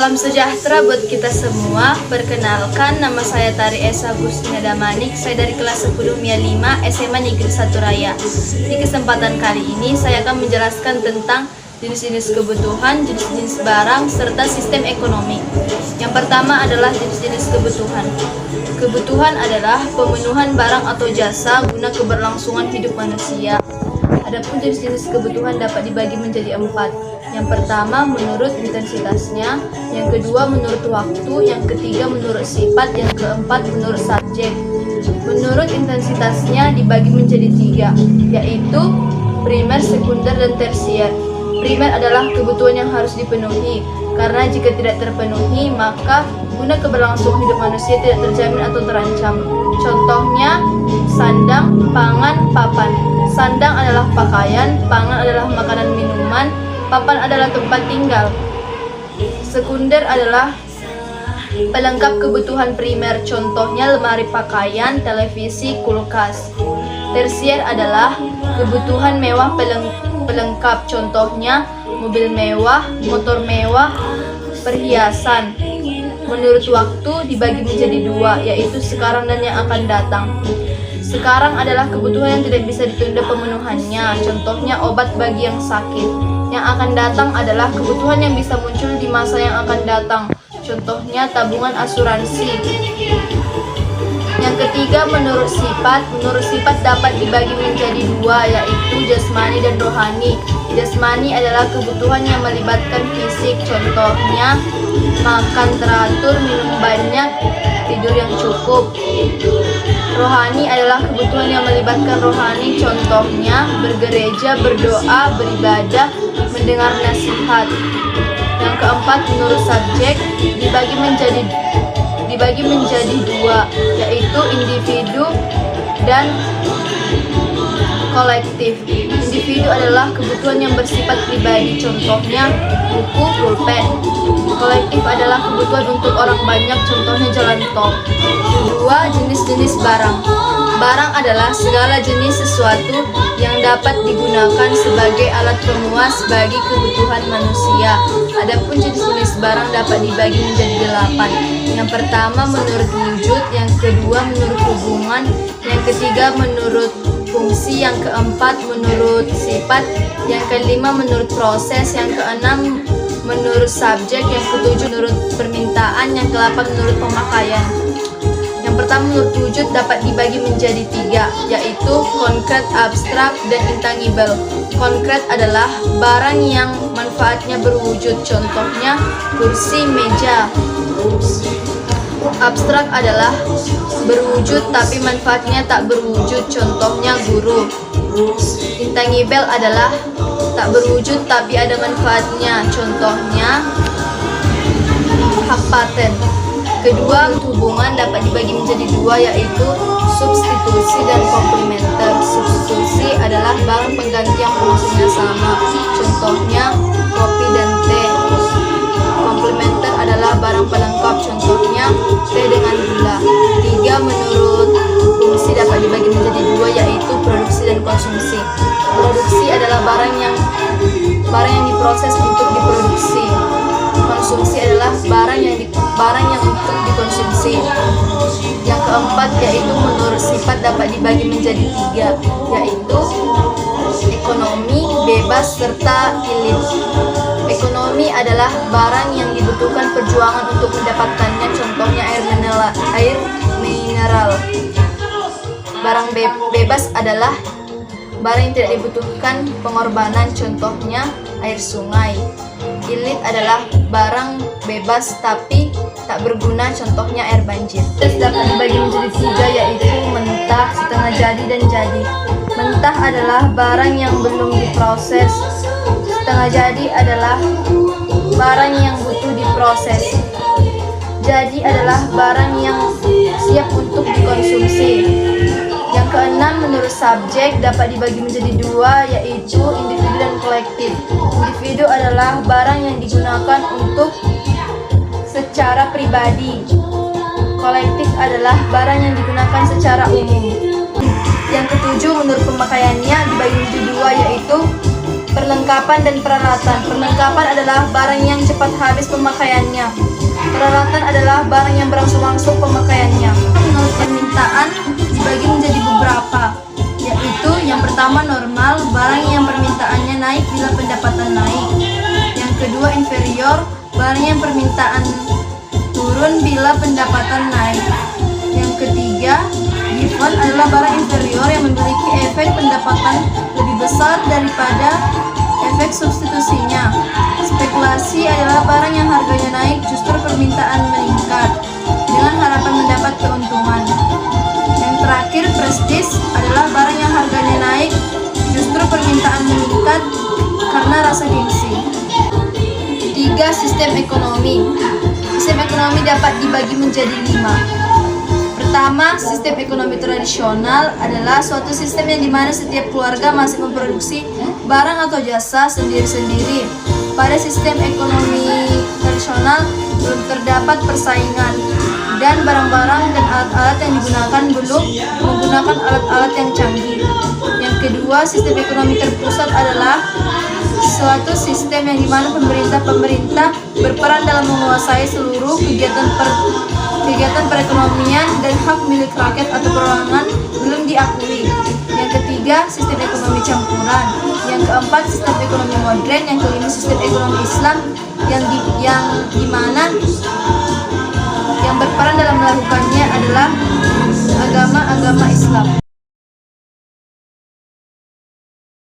Salam sejahtera buat kita semua. Perkenalkan, nama saya Tari Esa Agustina Damanik. Saya dari kelas 10 MIA 5 SMA Negeri 1 Raya. Di kesempatan kali ini saya akan menjelaskan tentang jenis-jenis kebutuhan, jenis-jenis barang, serta sistem ekonomi. Yang pertama adalah jenis-jenis kebutuhan. Kebutuhan adalah pemenuhan barang atau jasa guna keberlangsungan hidup manusia. Adapun jenis-jenis kebutuhan dapat dibagi menjadi 4. Yang pertama menurut intensitasnya, yang kedua menurut waktu, yang ketiga menurut sifat, yang keempat menurut subjek. Menurut intensitasnya dibagi menjadi 3, yaitu primer, sekunder, dan tersier. Primer adalah kebutuhan yang harus dipenuhi, karena jika tidak terpenuhi, maka guna keberlangsungan hidup manusia tidak terjamin atau terancam. Contohnya, sandang, pangan, papan. Sandang adalah pakaian, pangan adalah makanan minuman, papan adalah tempat tinggal. Sekunder adalah pelengkap kebutuhan primer, contohnya lemari pakaian, televisi, kulkas. Tersier adalah kebutuhan mewah pelengkap, contohnya mobil mewah, motor mewah, perhiasan. Menurut waktu dibagi menjadi 2, yaitu sekarang dan yang akan datang. Sekarang adalah kebutuhan yang tidak bisa ditunda pemenuhannya, contohnya obat bagi yang sakit. Yang akan datang adalah kebutuhan yang bisa muncul di masa yang akan datang, contohnya tabungan asuransi. Yang ketiga menurut sifat. Menurut sifat dapat dibagi menjadi 2, yaitu jasmani dan rohani. Jasmani adalah kebutuhan yang melibatkan fisik, contohnya makan teratur, minum banyak, tidur yang cukup. Rohani adalah kebutuhan yang melibatkan rohani, contohnya bergereja, berdoa, beribadah, mendengar nasihat. Yang keempat menurut subjek dibagi menjadi 2, yaitu individu dan kolektif. Individu adalah kebutuhan yang bersifat pribadi, contohnya buku, pulpen. Kolektif adalah kebutuhan untuk orang banyak, contohnya jalan tol. 2. Jenis-jenis barang. Barang adalah segala jenis sesuatu yang dapat digunakan sebagai alat pemuas bagi kebutuhan manusia. Adapun jenis-jenis barang dapat dibagi menjadi 8. Yang pertama menurut wujud, yang kedua menurut hubungan, yang ketiga menurut fungsi, yang keempat menurut sifat, yang kelima menurut proses, yang keenam menurut subjek, yang ketujuh menurut permintaan, yang kedelapan menurut pemakaian. Yang pertama menurut wujud dapat dibagi menjadi 3, yaitu konkret, abstrak, dan intangible. Konkret adalah barang yang manfaatnya berwujud, contohnya kursi, meja. Abstrak adalah berwujud tapi manfaatnya tak berwujud, contohnya guru. Intangible adalah tak berwujud tapi ada manfaatnya, contohnya hak paten. Kedua, hubungan dapat dibagi menjadi 2, yaitu substitusi dan komplementer. Substitusi adalah barang pengganti yang fungsinya sama, contohnya kopi dan teh. Komplementer adalah barang pelengkap, contohnya teh dengan gula. 3. Menurut fungsi dapat dibagi menjadi 2, yaitu produksi dan konsumsi. Produksi adalah barang yang diproses untuk diproduksi. Konsumsi adalah barang yang untuk dikonsumsi. Yang keempat yaitu menurut sifat dapat dibagi menjadi 3, yaitu ekonomi, bebas, serta ilit. Ekonomi adalah barang yang dibutuhkan perjuangan untuk mendapatkannya, contohnya air mineral. Barang bebas adalah barang yang tidak dibutuhkan pengorbanan, contohnya air sungai. Ilit adalah barang bebas tapi tak berguna, contohnya air banjir. Dapat dibagi menjadi 3, yaitu mentah, setengah jadi, dan jadi. Mentah adalah barang yang belum diproses. Setengah jadi adalah barang yang butuh diproses. Jadi adalah barang yang siap untuk dikonsumsi. Yang keenam menurut subjek dapat dibagi menjadi 2, yaitu individu dan kolektif. Individu adalah barang yang digunakan untuk secara pribadi. Kolektif adalah barang yang digunakan secara umum. Yang ketujuh menurut pemakaiannya dibagi menjadi 2, yaitu Perlengkapan dan peralatan. Perlengkapan adalah barang yang cepat habis pemakaiannya. Peralatan adalah barang yang berangsur-angsur pemakaiannya. Menurut permintaan dibagi menjadi beberapa, yaitu yang pertama normal, barang yang permintaannya naik bila pendapatan naik. Yang kedua inferior, barang yang permintaan turun bila pendapatan naik. Yang ketiga given adalah barang inferior yang memiliki efek pendapatan lebih besar daripada efek substitusinya. Spekulasi adalah barang yang harganya naik justru permintaan meningkat dengan harapan mendapat keuntungan. Yang terakhir prestige adalah barang yang harganya naik justru permintaan meningkat karena rasa gengsi. 3. Sistem ekonomi. Sistem ekonomi dapat dibagi menjadi 5. Pertama, sistem ekonomi tradisional adalah suatu sistem yang dimana setiap keluarga masih memproduksi barang atau jasa sendiri-sendiri. Pada sistem ekonomi tradisional belum terdapat persaingan dan barang-barang dan alat-alat yang digunakan belum menggunakan alat-alat yang canggih. Yang kedua, sistem ekonomi terpusat adalah suatu sistem yang dimana pemerintah berperan dalam menguasai seluruh kegiatan perekonomian dan hak milik rakyat atau perorangan belum diakui. Yang ketiga, sistem ekonomi campuran. Yang keempat, sistem ekonomi modern. Yang kelima, sistem ekonomi Islam yang berperan dalam melakukannya adalah agama-agama Islam.